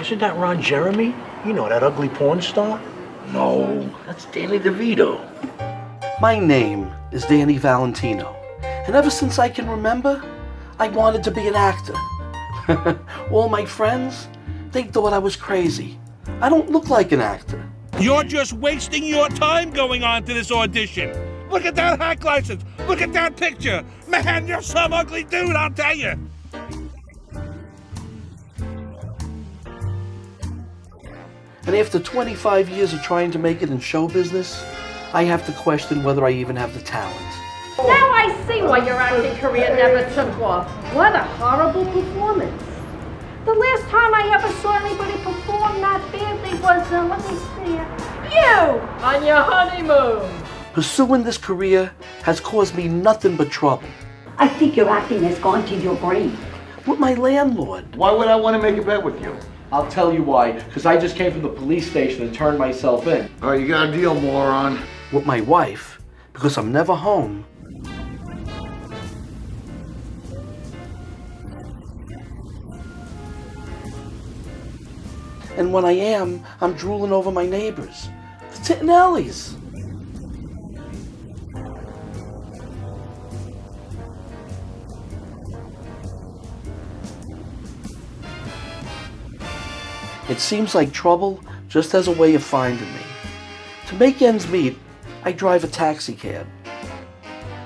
Isn't that Ron Jeremy? You know, that ugly porn star? No, that's Danny DeVito. My name is Danny Valentino, and ever since I can remember, I wanted to be an actor. All my friends, they thought I was crazy. I don't look like an actor. You're just wasting your time going on to this audition. Look at that hack license. Look at that picture. Man, you're some ugly dude, I'll tell you. And after 25 years of trying to make it in show business, I have to question whether I even have the talent. Now I see why your acting career never took off. What a horrible performance. The last time I ever saw anybody perform that badly was, let me see, you on your honeymoon. Pursuing this career has caused me nothing but trouble. I think your acting has gone to your brain. With my landlord. Why would I want to make a bet with you? I'll tell you why, because I just came from the police station and turned myself in. Oh, you got a deal, moron. With my wife, because I'm never home. And when I am, I'm drooling over my neighbors, the Tittinellis. It seems like trouble just has a way of finding me. To make ends meet, I drive a taxi cab.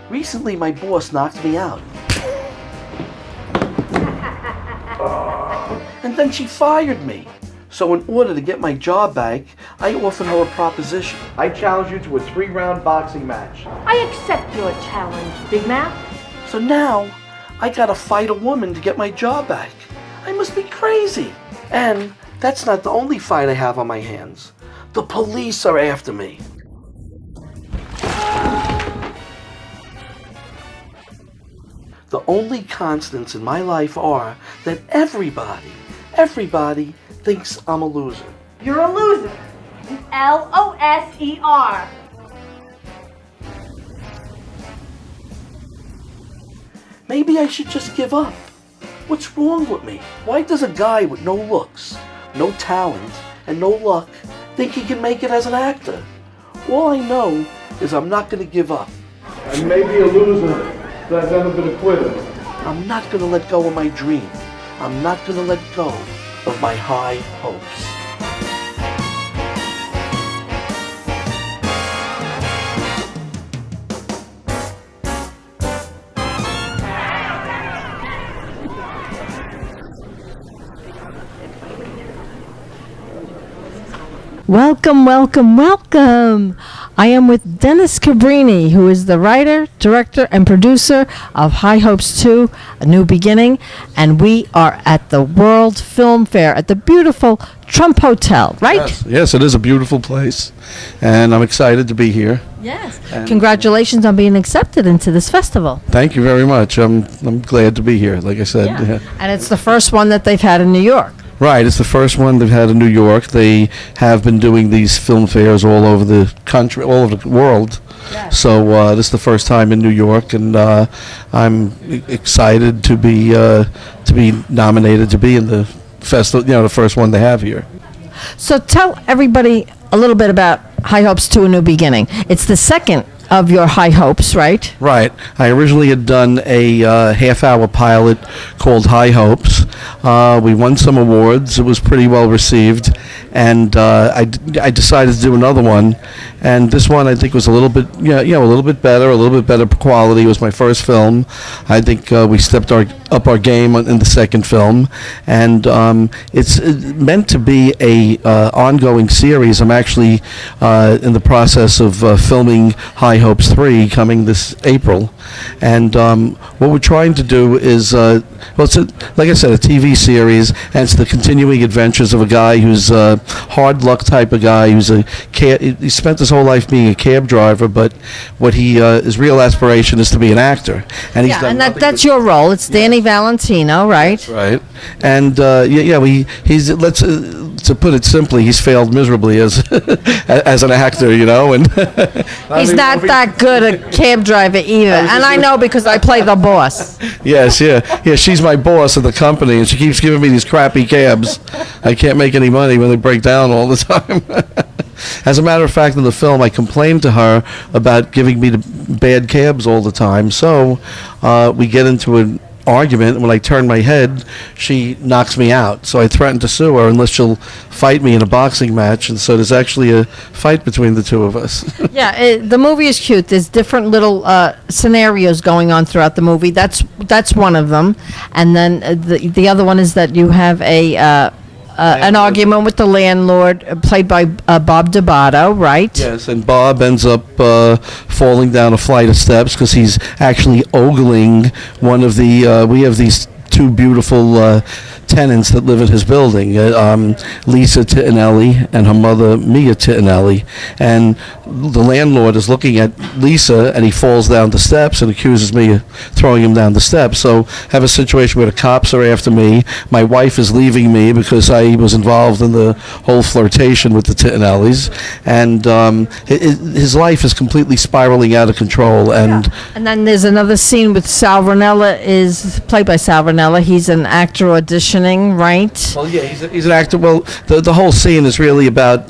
Recently, my boss knocked me out. And then she fired me. So in order to get my job back, I offered her a proposition. I challenge you to a 3-round boxing match. I accept your challenge, Big Mouth. So now, I gotta fight a woman to get my job back. I must be crazy. And that's not the only fight I have on my hands. The police are after me. The only constants in my life are that everybody thinks I'm a loser. You're a loser. L-O-S-E-R. Maybe I should just give up. What's wrong with me? Why does a guy with no looks, no talent, and no luck think he can make it as an actor? All I know is I'm not going to give up. I may be a loser, but I've never been a quitter. I'm not going to let go of my dream. I'm not going to let go of my high hopes. Welcome, welcome, welcome. I am with Dennis Cabrini, who is the writer, director, and producer of High Hopes 2, A New Beginning, and we are at the World Film Fair at the beautiful Trump Hotel, right? Yes, it is a beautiful place, and I'm excited to be here. Yes. Congratulations on being accepted into this festival. Thank you very much. I'm glad to be here, like I said. Yeah. And it's the first one that they've had in New York. Right, it's the first one they've had in New York. They have been doing these film fairs all over the country, all over the world. Yes. So this is the first time in New York, and I'm excited to be nominated to be in the festival. You know, the first one they have here. So tell everybody a little bit about High Hopes 2, A New Beginning. It's the second of your High Hopes, right? Right. I originally had done a half-hour pilot called High Hopes. We won some awards. It was pretty well received, and I decided to do another one. And this one, I think, was a little bit, a little bit better quality. It was my first film. I think we stepped up our game in the second film, and it's meant to be a ongoing series. I'm actually in the process of filming High Hopes 3 coming this April, and what we're trying to do is, it's like I said, a TV series, and it's the continuing adventures of a guy who's a hard luck type of guy who's he spent his whole life being a cab driver, but what his real aspiration is to be an actor, and he's done nothing that's your role. It's Danny Valentino, right? That's right, and he's to put it simply, he's failed miserably as as an actor, and he's not that good a cab driver either. And I know because I play the boss. Yes, yeah. She's my boss of the company, and she keeps giving me these crappy cabs. I can't make any money when they break down all the time. As a matter of fact, in the film, I complained to her about giving me the bad cabs all the time. So we get into an argument. When I turn my head, she knocks me out. So I threatened to sue her unless she'll fight me in a boxing match. And so there's actually a fight between the two of us. Yeah, the movie is cute. There's different little scenarios going on throughout the movie. That's one of them. And then the other one is that you have an argument with the landlord, played by Bob D'Abato, right? Yes, and Bob ends up falling down a flight of steps because he's actually ogling one of the. We have these two beautiful tenants that live in his building, Lisa Tittinelli and her mother, Mia Tittinelli. And the landlord is looking at Lisa, and he falls down the steps and accuses me of throwing him down the steps. So have a situation where the cops are after me. My wife is leaving me because I was involved in the whole flirtation with the Tittinellis. And his life is completely spiraling out of control. And then there's another scene with Sal Ranella, is played by Sal Ranella. He's an actor auditioning, right? Well, yeah, he's an actor. Well, the whole scene is really about,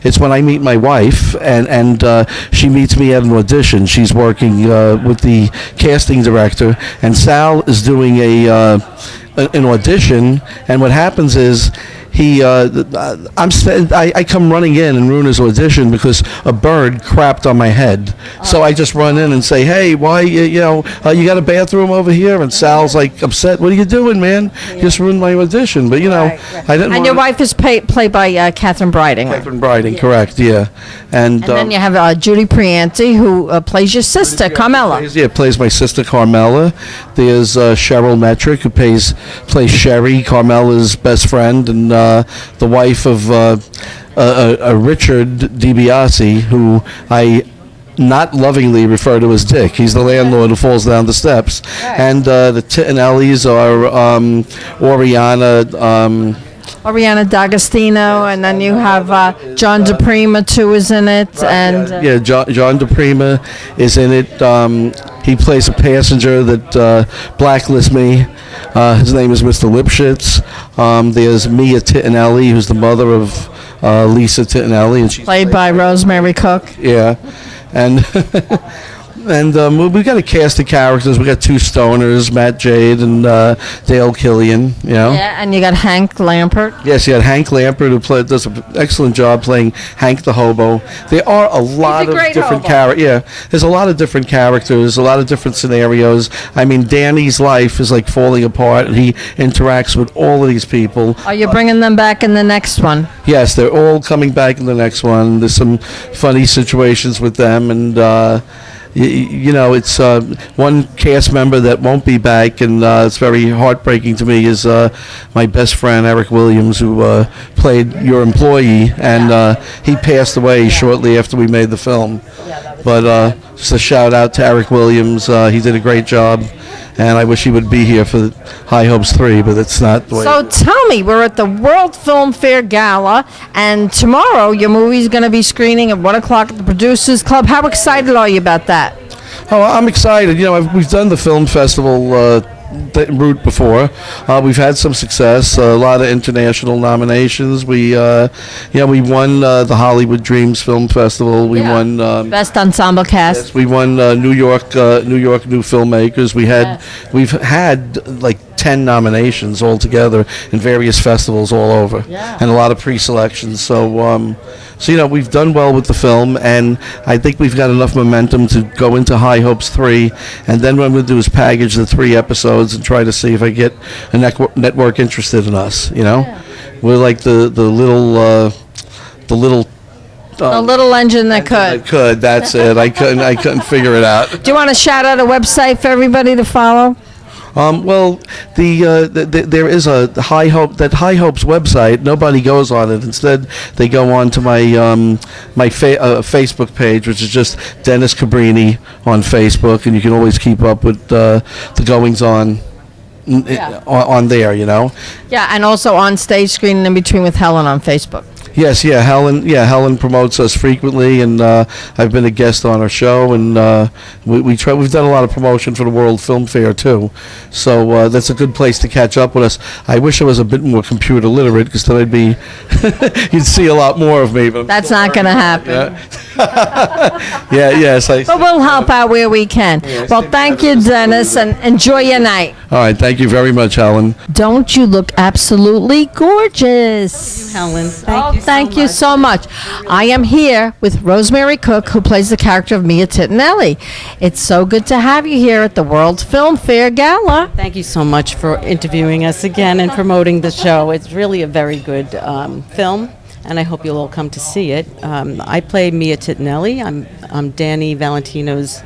it's when I meet my wife, and she meets me at an audition. She's working with the casting director, and Sal is doing an audition, and what happens is I come running in and ruin his audition because a bird crapped on my head. So I just run in and say, "Hey, why you got a bathroom over here?" And Sal's like upset. "What are you doing, man? You just ruined my audition." But I didn't. And your wife is played by Catherine Briding. Catherine Briding, correct? Yeah. And then you have Judy Prianti, who plays your sister, Carmela. Plays my sister Carmela. There's Cheryl Metrick, who plays Sherry, Carmela's best friend, and the wife of Richard DiBiase, who I not lovingly refer to as Dick. He's the landlord who falls down the steps. Right. And the Tittinellis are Oriana D'Agostino, and then you have John DePrima too is in it, and John DePrima is in it. He plays a passenger that blacklists me. His name is Mr. Lipschitz. There's Mia Tittinelli, who's the mother of Lisa Tittinelli, and she's played by Rosemary Cook. Yeah, and. And we got a cast of characters. We got two stoners, Matt Jade and Dale Killian. Yeah, and you got Hank Lampert. Yes, you got Hank Lampert, who does an excellent job playing Hank the hobo. There are a lot of different characters. Yeah, there's a lot of different characters, a lot of different scenarios. I mean, Danny's life is like falling apart, and he interacts with all of these people. Are you bringing them back in the next one? Yes, they're all coming back in the next one. There's some funny situations with them, and it's one cast member that won't be back, and it's very heartbreaking to me, is my best friend Eric Williams, who played your employee, and he passed away shortly after we made the film. But just a shout out to Eric Williams. He did a great job, and I wish he would be here for High Hopes 3, but it's not the way. So tell me, we're at the World Film Fair Gala, and tomorrow your movie's going to be screening at 1 o'clock at the Producers Club. How excited are you about that? Oh, I'm excited. We've done the film festival route before. We've had some success, a lot of international nominations. We won the Hollywood Dreams Film Festival. We won Best Ensemble Cast. Yes, we won New York New Filmmakers. We've had like 10 nominations altogether in various festivals all over, and a lot of pre-selections. So we've done well with the film, and I think we've got enough momentum to go into High Hopes 3, and then what I'm going to do is package the 3 episodes and try to see if I get a network interested in us. We're like the little engine that could. That's it. I couldn't figure it out. Do you want to shout out a website for everybody to follow? Well, there is a High Hopes website. Nobody goes on it. Instead, they go on to my Facebook page, which is just Dennis Cabrini on Facebook, and you can always keep up with the goings on on there. Yeah, and also on Stage Screen and In Between with Helen on Facebook. Yes, yeah, Helen promotes us frequently, and I've been a guest on her show, and we've done a lot of promotion for the World Film Fair too, so that's a good place to catch up with us. I wish I was a bit more computer literate, because then I'd be, you'd see a lot more of me. But That's not going to happen. Yes. But we'll help out where we can. Well, thank you, Dennis, and enjoy your night. All right, thank you very much, Helen. Don't you look absolutely gorgeous? Helen, Thank you so much. I am here with Rosemary Cook, who plays the character of Mia Titinelli. It's so good to have you here at the World Film Fair Gala. Thank you so much for interviewing us again and promoting the show. It's really a very good film, and I hope you'll all come to see it. I play Mia Titinelli. I'm Danny Valentino's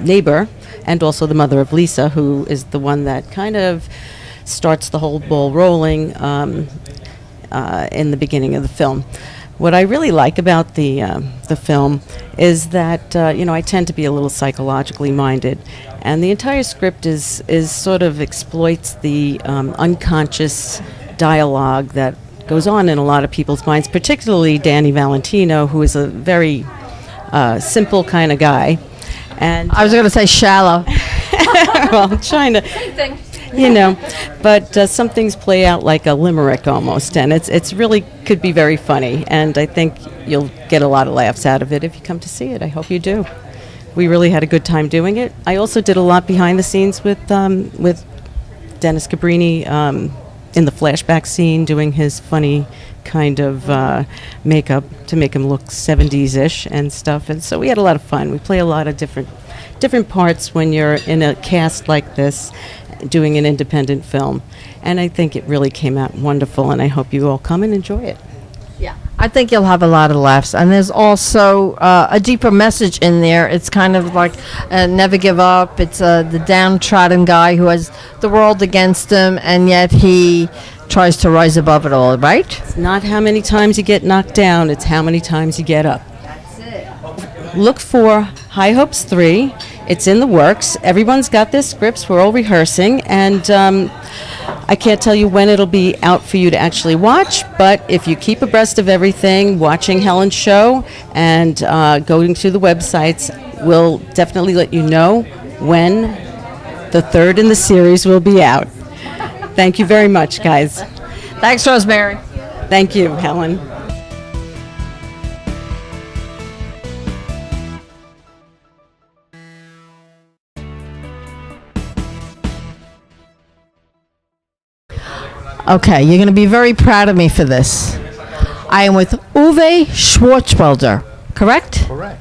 neighbor, and also the mother of Lisa, who is the one that kind of starts the whole ball rolling in the beginning of the film. What I really like about the film is that I tend to be a little psychologically minded, and the entire script is sort of exploits the unconscious dialogue that goes on in a lot of people's minds, particularly Danny Valentino, who is a very simple kind of guy. And I was going to say shallow. well, I'm trying to, but some things play out like a limerick almost, and it's really could be very funny, and I think you'll get a lot of laughs out of it if you come to see it. I hope you do. We really had a good time doing it. I also did a lot behind the scenes with Dennis Cabrini in the flashback scene, doing his funny kind of makeup to make him look 70s-ish and stuff, and so we had a lot of fun. We play a lot of different parts when you're in a cast like this doing an independent film, and I think it really came out wonderful, and I hope you all come and enjoy it. Yeah, I think you'll have a lot of laughs, and there's also a deeper message in there. It's kind of like never give up. It's the downtrodden guy who has the world against him, and yet he tries to rise above it all, right? It's not how many times you get knocked down, it's how many times you get up. That's it. Look for High Hopes 3. It's in the works. Everyone's got their scripts. We're all rehearsing, and I can't tell you when it'll be out for you to actually watch, but if you keep abreast of everything, watching Helen's show and going to the websites, we'll definitely let you know when the third in the series will be out. Thank you very much, guys. Thanks, Rosemary. Thank you, Helen. Okay, you're going to be very proud of me for this. I am with Uwe Schwarzwälder, correct? Correct.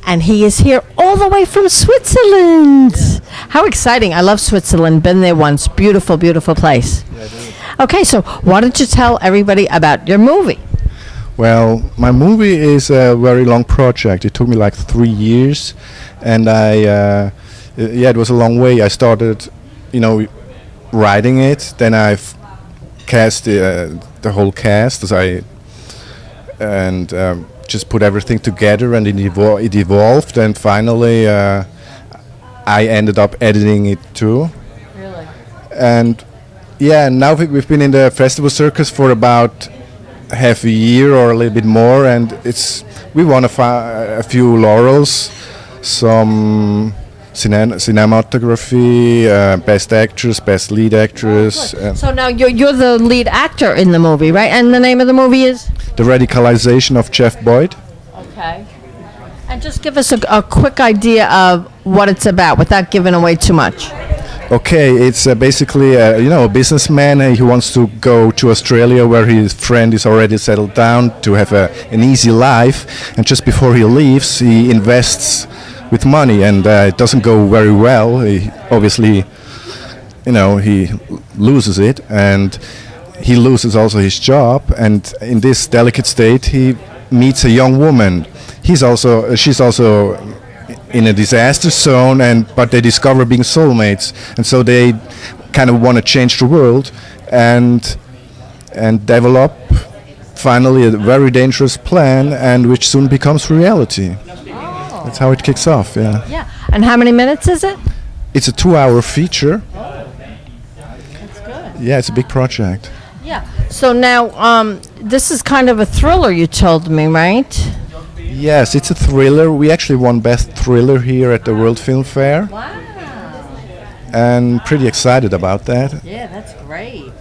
And he is here all the way from Switzerland. How exciting. I love Switzerland. Been there once. Beautiful, beautiful place. Yeah, I do. Okay, so why don't you tell everybody about your movie? Well, my movie is a very long project. It took me like 3 years, and it was a long way. I started, writing it, then I've cast the whole cast just put everything together, and it evolved, and finally I ended up editing it too. Really? And now we've been in the festival circus for about half a year or a little bit more, and we won a few laurels, some cinematography, best actress, best lead actress. So now you're the lead actor in the movie, right? And the name of the movie is? The Radicalization of Jeff Boyd. Okay. And just give us a quick idea of what it's about without giving away too much. Okay, it's basically a businessman. He wants to go to Australia, where his friend is already settled down, to have an easy life. And just before he leaves, he invests with money, and it doesn't go very well. He obviously, he loses it, and he loses also his job. And in this delicate state, he meets a young woman. She's also in a disaster zone, but they discover being soulmates, and so they kind of want to change the world and develop finally a very dangerous plan, and which soon becomes reality. Oh. That's how it kicks off. Yeah. And how many minutes is it? It's a 2-hour feature. That's good. Yeah, it's a big project. Yeah. So now, this is kind of a thriller, you told me, right? Yes, it's a thriller. We actually won Best Thriller here at the World Film Fair. Wow. And pretty excited about that. Yeah, that's great.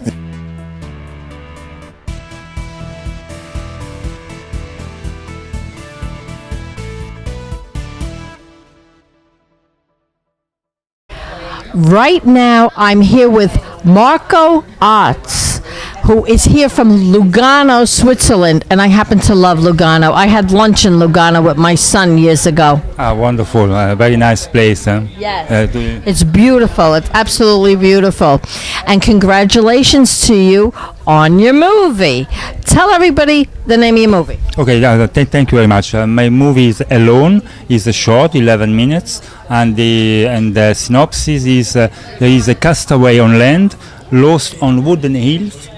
Right now, I'm here with Marco Artz, who is here from Lugano, Switzerland, and I happen to love Lugano. I had lunch in Lugano with my son years ago. Ah, wonderful. Very nice place. Yes. It's beautiful. It's absolutely beautiful. And congratulations to you on your movie. Tell everybody the name of your movie. Okay, thank you very much. My movie is Alone. It's a short, 11 minutes, and the synopsis is there is a castaway on land, lost on wooden hills,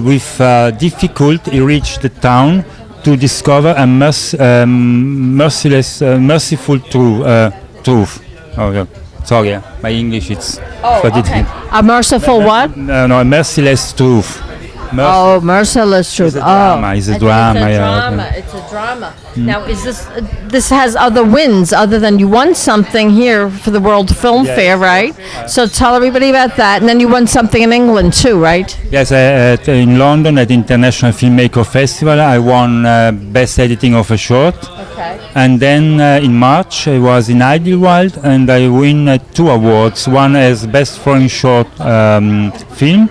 with difficulty he reached the town to discover a merciful truth. Oh, yeah. Sorry, my English it's. Okay. A merciful what? No, a merciless truth. Merciless truth. It's a drama. It's a drama. It's a drama. Now, is this has other wins other than you won something here for the World Film Fair, right? So tell everybody about that. And then you won something in England too, right? Yes, in London at the International Filmmaker Festival, I won Best Editing of a Short. Okay. And then in March, I was in Idlewild and I win 2 awards. One as Best Foreign Short Film.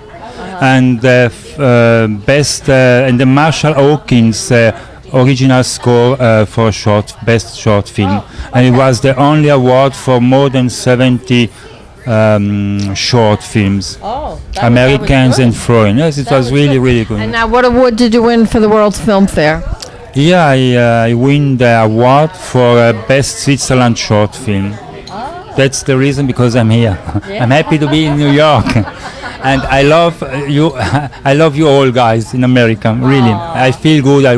And best and the Marshall Hawkins original score for best short film, and it was the only award for more than 70 short films, Americans and foreign. Yes, it was really good. And now, what award did you win for the World Film Fair? Yeah, I win the award for best Switzerland short film. That's the reason, because I'm here. I'm happy to be in New York. And I love you. I love you all, guys, in America. Really, I feel good. I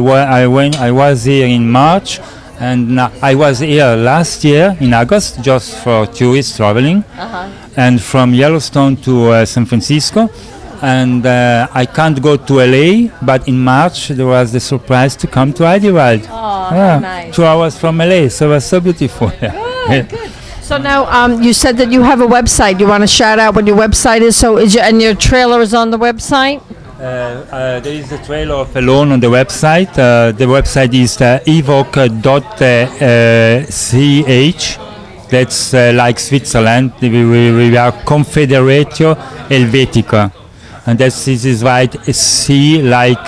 was here in March, and I was here last year in August just for tourists traveling, and from Yellowstone to San Francisco. And I can't go to LA, but in March there was the surprise to come to Idlewild. Nice. 2 hours from LA, so it was so beautiful. Good. So now, you said that you have a website. You want to shout out what your website is? So and your trailer is on the website? There is a trailer of Alone on the website. The website is evoc.ch. That's like Switzerland. We are Confederatio Helvetica. And this is right, C like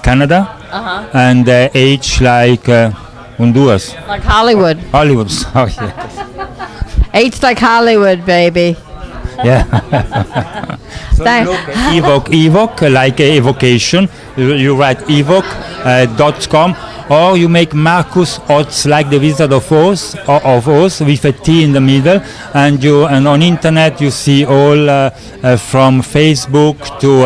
Canada, and H like Honduras. Like Hollywood. Hollywood, sorry. H like Hollywood, baby. Yeah. So evoc like evocation. You write evoc.com, or you make Marcus Oz like the Wizard of Oz, with a T in the middle, and on internet you see all from Facebook to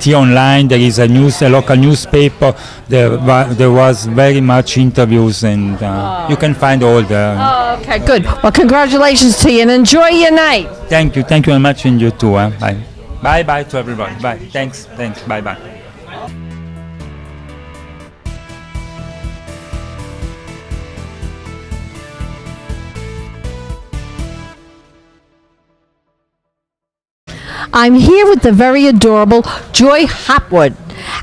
T Online. There is a local newspaper. There was very much interviews, and you can find all the. Okay, good. Well, congratulations to you, and enjoy your night. Thank you very much, and you too. Bye bye to everybody. Bye. Thanks. Bye bye. I'm here with the very adorable Joy Hopwood,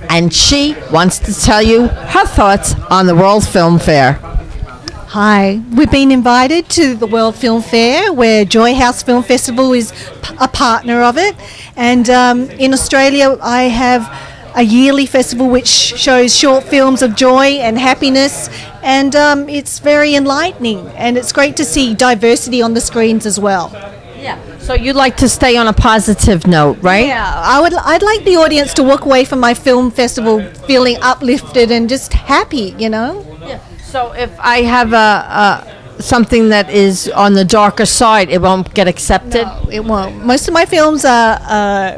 and she wants to tell you her thoughts on the World Film Fair. Hi, we've been invited to the World Film Fair, where Joy House Film Festival is a partner of it. And in Australia, I have a yearly festival which shows short films of joy and happiness, and it's very enlightening, and it's great to see diversity on the screens as well. Yeah. So you'd like to stay on a positive note, right? Yeah, I'd like the audience to walk away from my film festival feeling uplifted and just happy, Yeah. So if I have something that is on the darker side, it won't get accepted? No, it won't. Most of my films are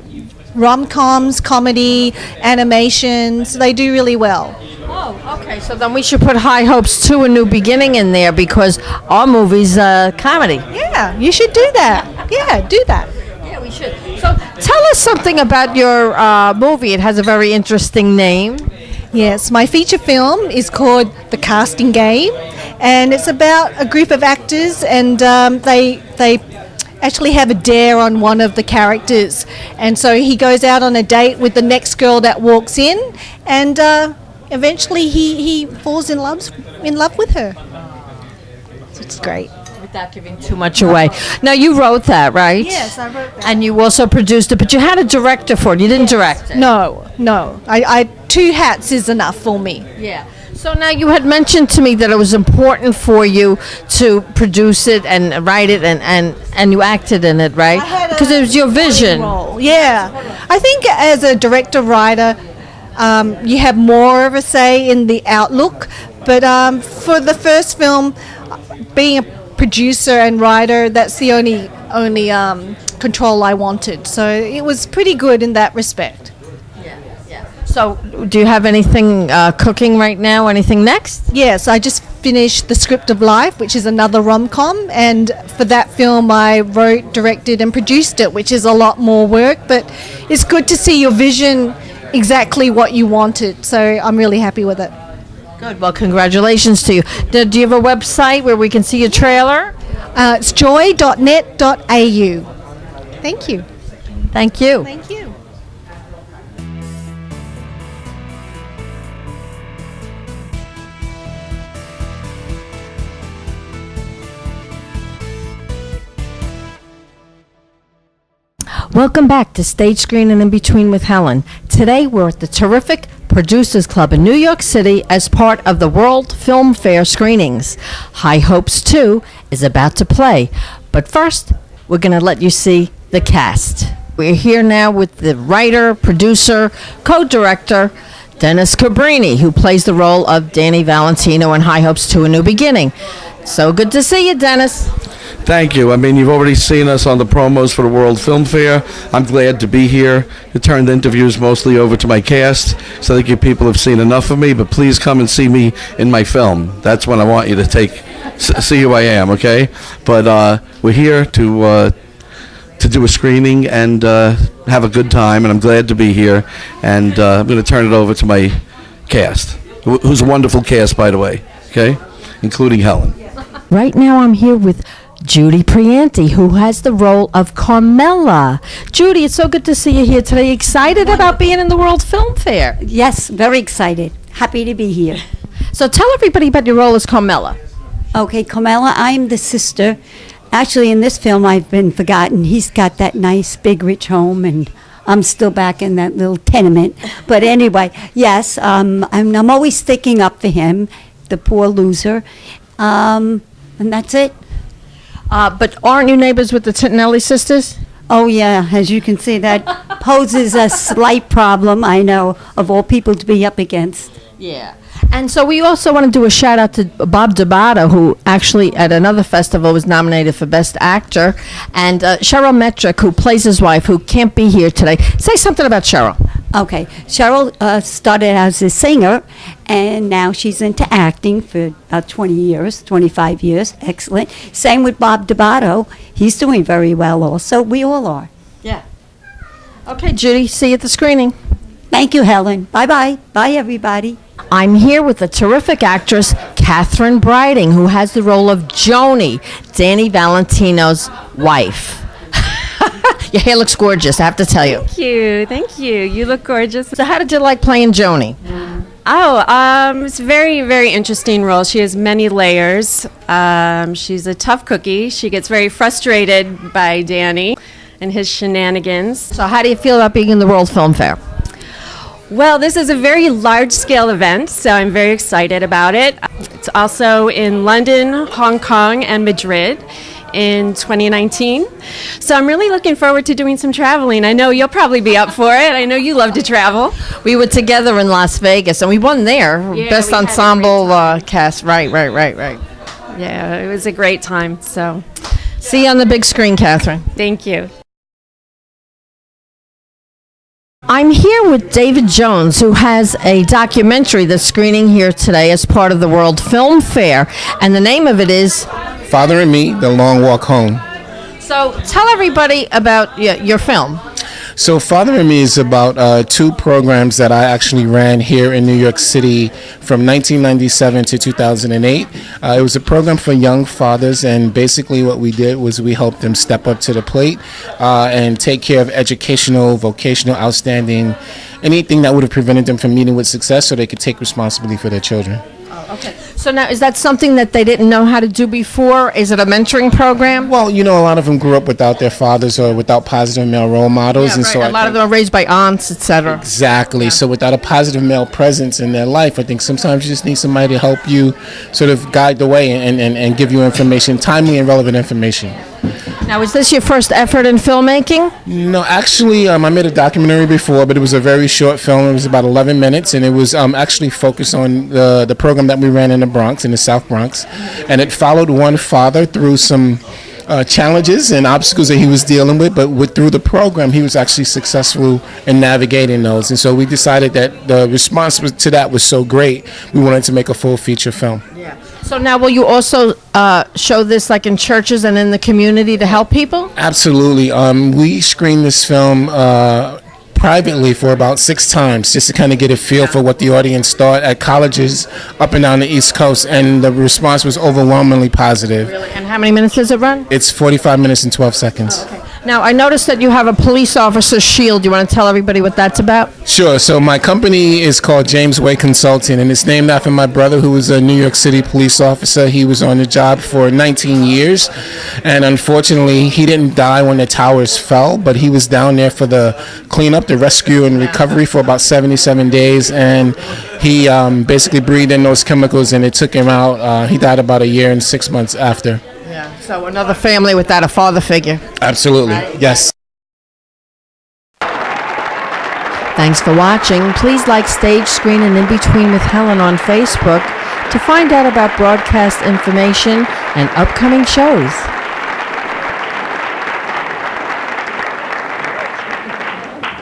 rom-coms, comedy, animations. They do really well. Oh, okay. Okay, so then we should put High Hopes 2 A New Beginning in there because our movie's comedy. Yeah, you should do that. Yeah, do that. Yeah, we should. So tell us something about your movie. It has a very interesting name. Yes, my feature film is called The Casting Game, and it's about a group of actors, and they actually have a dare on one of the characters, and so he goes out on a date with the next girl that walks in, and eventually he falls in love with her. So it's great. Without giving too much away. Now, you wrote that, right? Yes, I wrote that. And you also produced it, but you had a director for it. You didn't direct it. No. I 2 hats is enough for me. Yeah. So now you had mentioned to me that it was important for you to produce it and write it and you acted in it, right? Because it was your vision. Role. Yeah. I think as a director-writer, you have more of a say in the outlook, but for the first film, being a producer and writer, that's the only control I wanted. So it was pretty good in that respect. So do you have anything cooking right now? Anything next? Yes, I just finished The Script of Life, which is another rom-com, and for that film I wrote, directed and produced it, which is a lot more work, but it's good to see your vision exactly what you wanted, so I'm really happy with it. Good. Well, congratulations to you. Do you have a website where we can see your trailer? It's joy.net.au. Thank you. Thank you. Thank you. Welcome back to Stage Screen and In Between with Helen. Today we're at the terrific Producers Club in New York City as part of the World Film Fair screenings. High Hopes 2 is about to play, but first we're going to let you see the cast. We're here now with the writer, producer, co-director, Dennis Cabrini, who plays the role of Danny Valentino in High Hopes 2 A New Beginning. So good to see you, Dennis. Thank you. I mean, you've already seen us on the promos for the World Film Fair. I'm glad to be here. You turned the interviews mostly over to my cast, so I think you people have seen enough of me, but please come and see me in my film. That's when I want you to see who I am, okay? But we're here to do a screening and have a good time, and I'm glad to be here. And I'm going to turn it over to my cast, who's a wonderful cast, by the way, okay? Including Helen. Right now I'm here with Judy Prianti, who has the role of Carmela. Judy, it's so good to see you here today. Excited about being in the World Film Fair? Yes, very excited. Happy to be here. So tell everybody about your role as Carmela. Okay, Carmela, I'm the sister. Actually, in this film, I've been forgotten. He's got that nice, big, rich home, and I'm still back in that little tenement. But anyway, yes, I'm always sticking up for him, the poor loser. And that's it. But aren't you neighbors with the Tintinelli sisters? Oh, yeah. As you can see, that poses a slight problem, I know, of all people to be up against. Yeah. And so we also want to do a shout out to Bob DeBato, who actually at another festival was nominated for Best Actor, and Cheryl Metrick, who plays his wife, who can't be here today. Say something about Cheryl. Okay. Cheryl started as a singer, and now she's into acting for about 20 years, 25 years. Excellent. Same with Bob DeBato. He's doing very well also. We all are. Yeah. Okay, Judy, see you at the screening. Thank you, Helen. Bye-bye. Bye, everybody. I'm here with the terrific actress, Catherine Briding, who has the role of Joni, Danny Valentino's wife. Your hair looks gorgeous, I have to tell you. Thank you. You look gorgeous. So how did you like playing Joni? It's a very, very interesting role. She has many layers. She's a tough cookie. She gets very frustrated by Danny and his shenanigans. So how do you feel about being in the World Film Fair? Well, this is a very large-scale event, so I'm very excited about it. It's also in London, Hong Kong, and Madrid in 2019. So I'm really looking forward to doing some traveling. I know you'll probably be up for it. I know you love to travel. We were together in Las Vegas, and we won there. Yeah, Best we had a ensemble great cast. Right. Yeah, it was a great time. So see you on the big screen, Catherine. Thank you. I'm here with David Jones, who has a documentary that's screening here today as part of the World Film Fair, and the name of it is Father and Me, The Long Walk Home. So tell everybody about your film. So Father and Me is about two programs that I actually ran here in New York City from 1997 to 2008. It was a program for young fathers, and basically what we did was we helped them step up to the plate and take care of educational, vocational, outstanding, anything that would have prevented them from meeting with success so they could take responsibility for their children. Okay. So now, is that something that they didn't know how to do before? Is it a mentoring program? Well, you know, a lot of them grew up without their fathers or without positive male role models. Yeah, And right. so A lot of them are raised by aunts, etc. Exactly. So without a positive male presence in their life, I think sometimes you just need somebody to help you sort of guide the way and give you information, timely and relevant information. Now, is this your first effort in filmmaking? No, actually, I made a documentary before, but it was a very short film. It was about 11 minutes, and it was actually focused on the program that we ran in the Bronx, in the South Bronx. And it followed one father through some challenges and obstacles that he was dealing with, but through the program, he was actually successful in navigating those. And so we decided that the response to that was so great, we wanted to make a full feature film. Yeah. So now, will you also show this like in churches and in the community to help people? Absolutely. We screened this film privately for about 6 times just to kind of get a feel for what the audience thought at colleges up and down the East Coast, and the response was overwhelmingly positive. Really? And how many minutes does it run? It's 45 minutes and 12 seconds. Okay. Now, I noticed that you have a police officer shield. You want to tell everybody what that's about? Sure. So my company is called James Way Consulting, and it's named after my brother, who was a New York City police officer. He was on the job for 19 years, and unfortunately, he didn't die when the towers fell, but he was down there for the cleanup, the rescue, and recovery for about 77 days, and he basically breathed in those chemicals, and it took him out. He died about 1 year and 6 months after. Yeah. So another family without a father figure. Absolutely. Yes. Thanks for watching. Please like Stage, Screen, and In Between with Helen on Facebook to find out about broadcast information and upcoming shows.